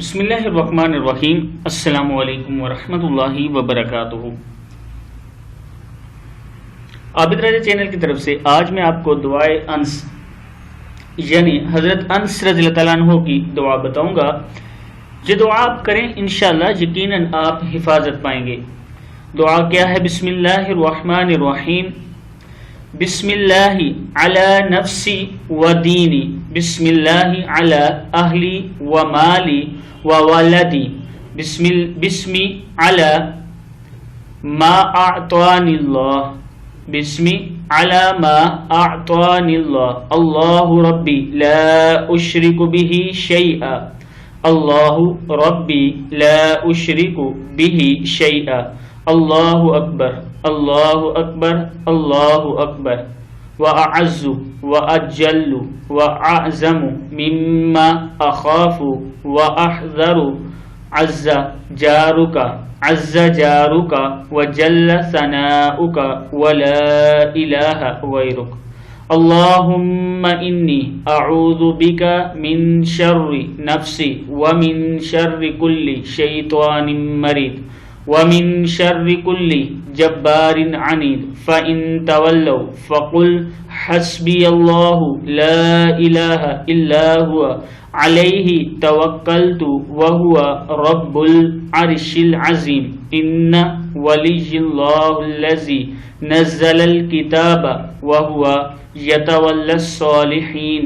بسم اللہ الرحمن الرحیم۔ السلام علیکم ورحمۃ اللہ وبرکاتہ۔ عابد راجہ چینل کی طرف سے آج میں آپ کو دعائے انس یعنی حضرت انس رضی اللہ تعالیٰ عنہ کی دعا بتاؤں گا۔ یہ دعا آپ کریں انشاءاللہ یقیناً آپ حفاظت پائیں گے۔ دعا کیا ہے؟ بسم اللہ الرحمن الرحیم۔ بسم اللہ علی نفسی و دینی، بسم اللہ علی اہلی و مالی و ولدی، بسمی علی ما اعطانی اللہ، بسمی علی ما اعطانی اللہ، اللہ ربی لا اشرک بہ شیئا، اللہ ربی لا اشرک بہ شیئا، اللہ اکبر اللہ اکبر اللہ اکبر، وَأَعَزُّ وَأَجَلُّ وَأَعْظَمُ مِمَّا أَخَافُ وَأَحْذَرُ عَزَّ جَارُكَ وَجَلَّ ثَنَاؤُكَ وَلَا إِلَهَ غَيْرُكَ اللهم إني أعوذ بك من شر نفسي ومن شر كل شيطان مريد ومن شر كل جبار عنيد فإن تولوا فقل حسبي الله لا إله إلا هو عليه توكلت وهو رب العرش العظيم إن ولي الله الذي نزل الكتاب وهو يتولى الصالحين۔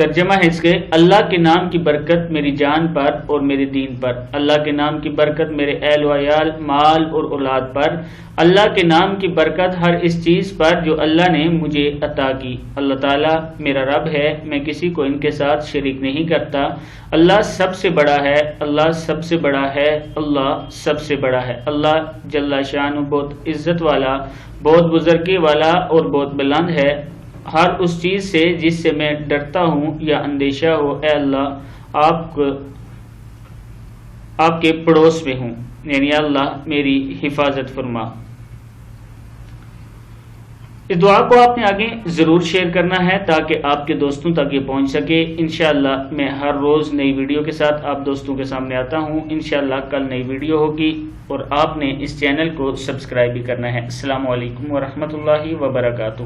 ترجمہ ہے اس کے: اللہ کے نام کی برکت میری جان پر اور میرے دین پر، اللہ کے نام کی برکت میرے اہل و عیال، مال اور اولاد پر، اللہ کے نام کی برکت ہر اس چیز پر جو اللہ نے مجھے عطا کی۔ اللہ تعالیٰ میرا رب ہے، میں کسی کو ان کے ساتھ شریک نہیں کرتا۔ اللہ سب سے بڑا ہے، اللہ سب سے بڑا ہے، اللہ سب سے بڑا ہے۔ اللہ جل شانہ بہت عزت والا، بہت بزرگی والا اور بہت بلند ہے۔ ہر اس چیز سے جس سے میں ڈرتا ہوں یا اندیشہ ہو، اے اللہ آپ کے پڑوس میں ہوں، یعنی اللہ میری حفاظت فرما۔ اس دعا کو آپ نے آگے ضرور شیئر کرنا ہے تاکہ آپ کے دوستوں تک یہ پہنچ سکے۔ انشاءاللہ میں ہر روز نئی ویڈیو کے ساتھ آپ دوستوں کے سامنے آتا ہوں۔ انشاءاللہ کل نئی ویڈیو ہوگی اور آپ نے اس چینل کو سبسکرائب بھی کرنا ہے۔ السلام علیکم ورحمۃ اللہ وبرکاتہ۔